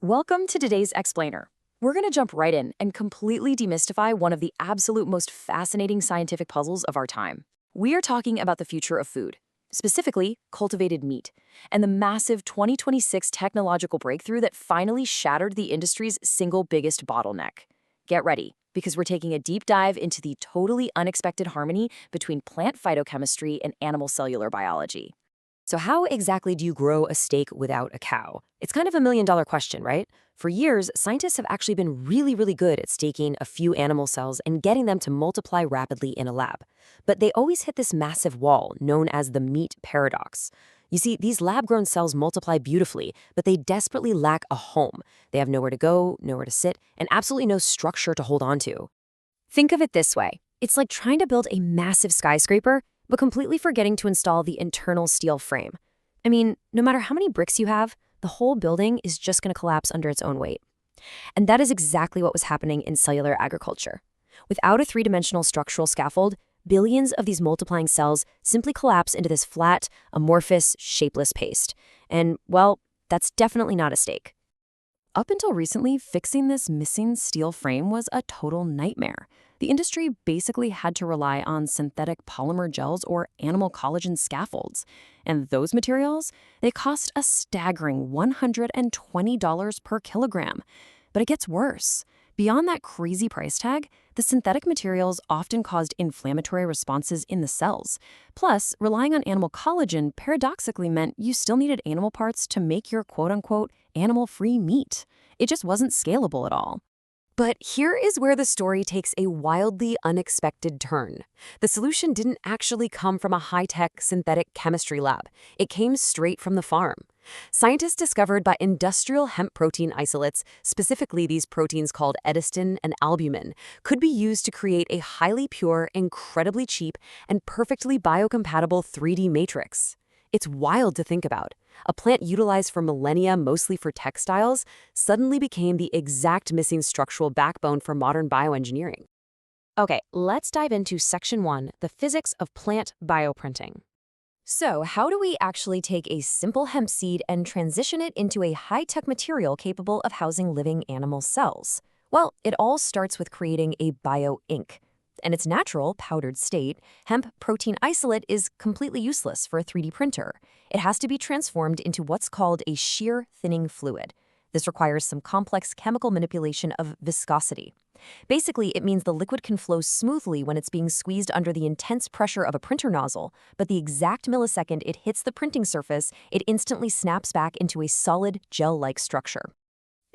Welcome to today's Explainer. We're going to jump right in and completely demystify one of the absolute most fascinating scientific puzzles of our time. We are talking about the future of food, specifically cultivated meat, and the massive 2026 technological breakthrough that finally shattered the industry's single biggest bottleneck. Get ready, because we're taking a deep dive into the totally unexpected harmony between plant phytochemistry and animal cellular biology. So how exactly do you grow a steak without a cow? It's kind of a million-dollar question, right? For years, scientists have actually been really good at staking a few animal cells and getting them to multiply rapidly in a lab. But they always hit this massive wall known as the meat paradox. You see, these lab-grown cells multiply beautifully, but they desperately lack a home. They have nowhere to go, nowhere to sit, and absolutely no structure to hold on to. Think of it this way. It's like trying to build a massive skyscraper, but completely forgetting to install the internal steel frame. I mean, no matter how many bricks you have, the whole building is just going to collapse under its own weight. And that is exactly what was happening in cellular agriculture. Without a three-dimensional structural scaffold, billions of these multiplying cells simply collapse into this flat, amorphous, shapeless paste. And, well, that's definitely not a steak. Up until recently, fixing this missing steel frame was a total nightmare. The industry basically had to rely on synthetic polymer gels or animal collagen scaffolds. And those materials, they cost a staggering $120 per kilogram. But it gets worse. Beyond that crazy price tag, the synthetic materials often caused inflammatory responses in the cells. Plus, relying on animal collagen paradoxically meant you still needed animal parts to make your quote-unquote animal-free meat. It just wasn't scalable at all. But here is where the story takes a wildly unexpected turn. The solution didn't actually come from a high-tech synthetic chemistry lab. It came straight from the farm. Scientists discovered that industrial hemp protein isolates, specifically these proteins called edestin and albumin, could be used to create a highly pure, incredibly cheap, and perfectly biocompatible 3D matrix. It's wild to think about. A plant utilized for millennia mostly for textiles suddenly became the exact missing structural backbone for modern bioengineering. Okay, let's dive into Section 1, the physics of plant bioprinting. So, how do we actually take a simple hemp seed and transition it into a high-tech material capable of housing living animal cells? Well, it all starts with creating a bio-ink. In its natural, powdered state, hemp protein isolate is completely useless for a 3D printer. It has to be transformed into what's called a shear thinning fluid. This requires some complex chemical manipulation of viscosity. Basically, it means the liquid can flow smoothly when it's being squeezed under the intense pressure of a printer nozzle, but the exact millisecond it hits the printing surface, it instantly snaps back into a solid, gel-like structure.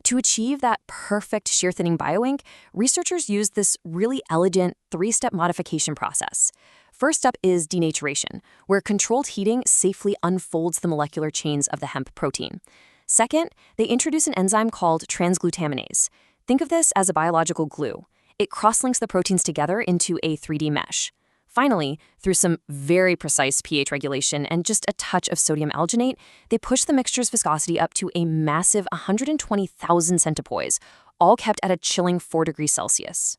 To achieve that perfect shear thinning bioink, researchers used this really elegant three-step modification process. First up is denaturation, where controlled heating safely unfolds the molecular chains of the hemp protein. Second, they introduce an enzyme called transglutaminase. Think of this as a biological glue. It cross-links the proteins together into a 3D mesh. Finally, through some very precise pH regulation and just a touch of sodium alginate, they push the mixture's viscosity up to a massive 120,000 centipoise, all kept at a chilling 4 degrees Celsius.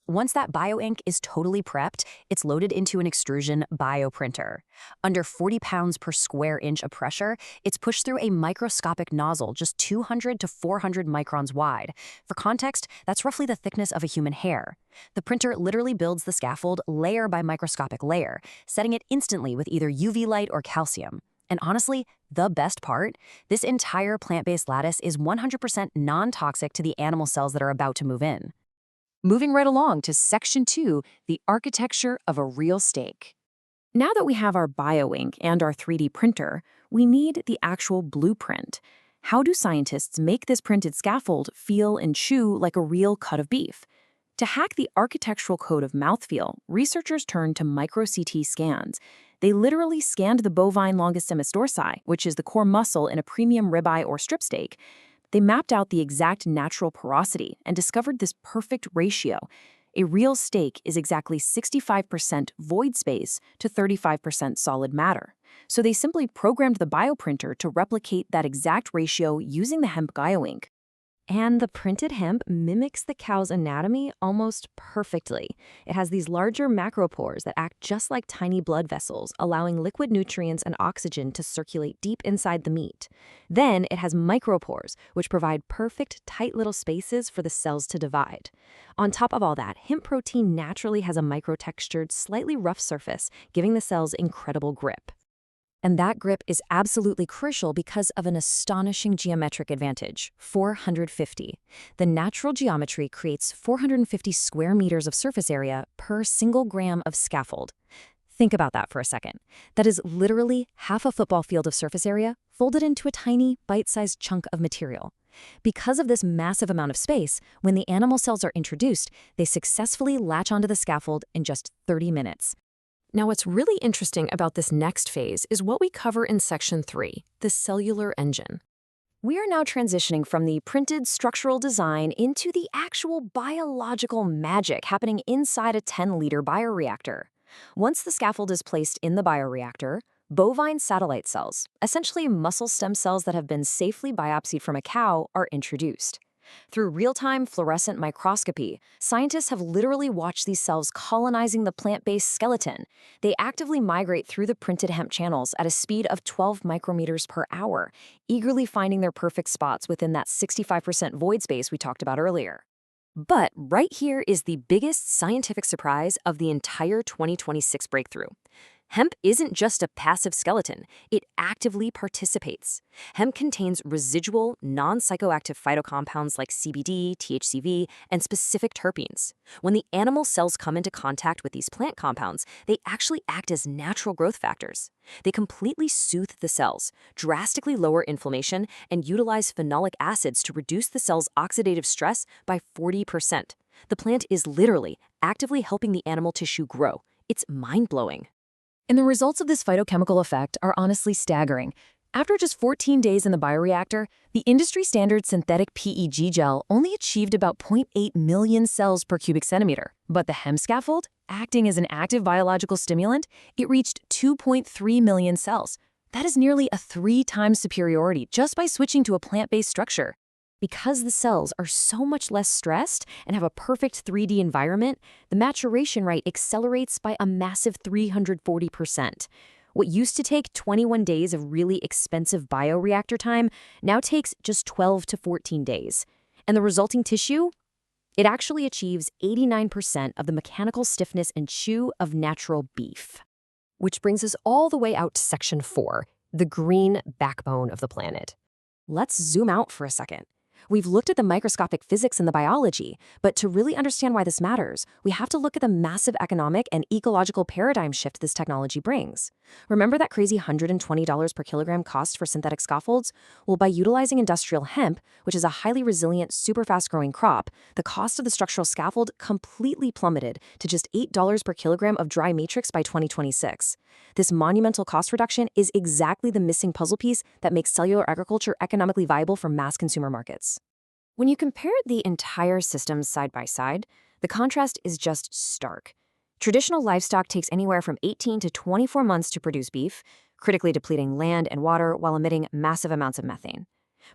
Once that bioink is totally prepped, it's loaded into an extrusion bioprinter. Under 40 pounds per square inch of pressure, it's pushed through a microscopic nozzle just 200 to 400 microns wide. For context, that's roughly the thickness of a human hair. The printer literally builds the scaffold layer by microscopic layer, setting it instantly with either UV light or calcium. And honestly, the best part? This entire plant-based lattice is 100% non-toxic to the animal cells that are about to move in. Moving right along to Section 2, the architecture of a real steak. Now that we have our bioink and our 3D printer, we need the actual blueprint. How do scientists make this printed scaffold feel and chew like a real cut of beef? To hack the architectural code of mouthfeel, researchers turned to micro-CT scans. They literally scanned the bovine longissimus dorsi, which is the core muscle in a premium ribeye or strip steak. They mapped out the exact natural porosity and discovered this perfect ratio. A real steak is exactly 65% void space to 35% solid matter. So they simply programmed the bioprinter to replicate that exact ratio using the hemp bioink. And the printed hemp mimics the cow's anatomy almost perfectly. It has these larger macropores that act just like tiny blood vessels, allowing liquid nutrients and oxygen to circulate deep inside the meat. Then it has micropores, which provide perfect, tight little spaces for the cells to divide. On top of all that, hemp protein naturally has a microtextured, slightly rough surface, giving the cells incredible grip. And that grip is absolutely crucial because of an astonishing geometric advantage, 450. The natural geometry creates 450 square meters of surface area per single gram of scaffold. Think about that for a second. That is literally half a football field of surface area folded into a tiny, bite-sized chunk of material. Because of this massive amount of space, when the animal cells are introduced, they successfully latch onto the scaffold in just 30 minutes. Now, what's really interesting about this next phase is what we cover in Section 3, the cellular engine. We are now transitioning from the printed structural design into the actual biological magic happening inside a 10-liter bioreactor. Once the scaffold is placed in the bioreactor, bovine satellite cells, essentially muscle stem cells that have been safely biopsied from a cow, are introduced. Through real-time fluorescent microscopy, scientists have literally watched these cells colonizing the plant-based skeleton. They actively migrate through the printed hemp channels at a speed of 12 micrometers per hour, eagerly finding their perfect spots within that 65% void space we talked about earlier. But right here is the biggest scientific surprise of the entire 2026 breakthrough. Hemp isn't just a passive skeleton, it actively participates. Hemp contains residual, non-psychoactive phytocompounds like CBD, THCV, and specific terpenes. When the animal cells come into contact with these plant compounds, they actually act as natural growth factors. They completely soothe the cells, drastically lower inflammation, and utilize phenolic acids to reduce the cell's oxidative stress by 40%. The plant is literally actively helping the animal tissue grow. It's mind-blowing. And the results of this phytochemical effect are honestly staggering. After just 14 days in the bioreactor, the industry-standard synthetic PEG gel only achieved about 0.8 million cells per cubic centimeter. But the hemp scaffold, acting as an active biological stimulant, it reached 2.3 million cells. That is nearly a 3-time superiority just by switching to a plant-based structure. Because the cells are so much less stressed and have a perfect 3D environment, the maturation rate accelerates by a massive 340%. What used to take 21 days of really expensive bioreactor time now takes just 12 to 14 days. And the resulting tissue? It actually achieves 89% of the mechanical stiffness and chew of natural beef. Which brings us all the way out to Section 4, the green backbone of the planet. Let's zoom out for a second. We've looked at the microscopic physics and the biology, but to really understand why this matters, we have to look at the massive economic and ecological paradigm shift this technology brings. Remember that crazy $120 per kilogram cost for synthetic scaffolds? Well, by utilizing industrial hemp, which is a highly resilient, super fast-growing crop, the cost of the structural scaffold completely plummeted to just $8 per kilogram of dry matrix by 2026. This monumental cost reduction is exactly the missing puzzle piece that makes cellular agriculture economically viable for mass consumer markets. When you compare the entire systems side by side, the contrast is just stark. Traditional livestock takes anywhere from 18 to 24 months to produce beef, critically depleting land and water while emitting massive amounts of methane.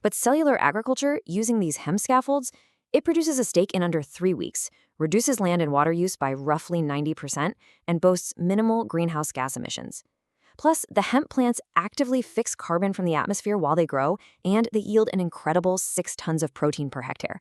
But cellular agriculture, using these hemp scaffolds, it produces a steak in under 3 weeks, reduces land and water use by roughly 90%, and boasts minimal greenhouse gas emissions. Plus, the hemp plants actively fix carbon from the atmosphere while they grow, and they yield an incredible 6 tons of protein per hectare.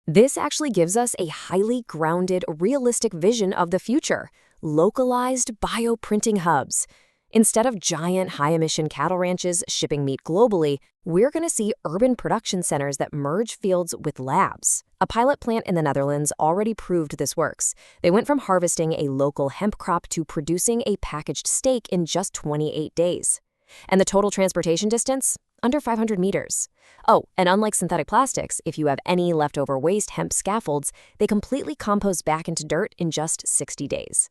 This actually gives us a highly grounded, realistic vision of the future: localized bioprinting hubs. Instead of giant, high-emission cattle ranches shipping meat globally, we're going to see urban production centers that merge fields with labs. A pilot plant in the Netherlands already proved this works. They went from harvesting a local hemp crop to producing a packaged steak in just 28 days. And the total transportation distance? Under 500 meters. Oh, and unlike synthetic plastics, if you have any leftover waste hemp scaffolds, they completely compost back into dirt in just 60 days.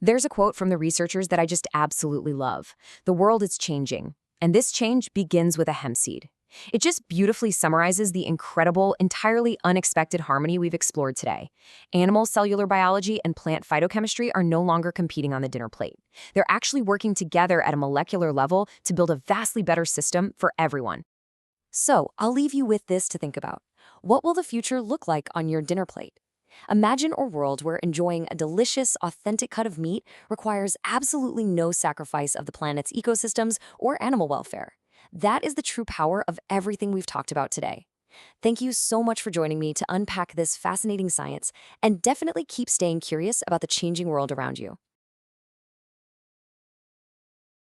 There's a quote from the researchers that I just absolutely love. The world is changing, and this change begins with a hemp seed. It just beautifully summarizes the incredible, entirely unexpected harmony we've explored today. Animal cellular biology and plant phytochemistry are no longer competing on the dinner plate. They're actually working together at a molecular level to build a vastly better system for everyone. So, I'll leave you with this to think about. What will the future look like on your dinner plate? Imagine a world where enjoying a delicious, authentic cut of meat requires absolutely no sacrifice of the planet's ecosystems or animal welfare. That is the true power of everything we've talked about today. Thank you so much for joining me to unpack this fascinating science, and definitely keep staying curious about the changing world around you.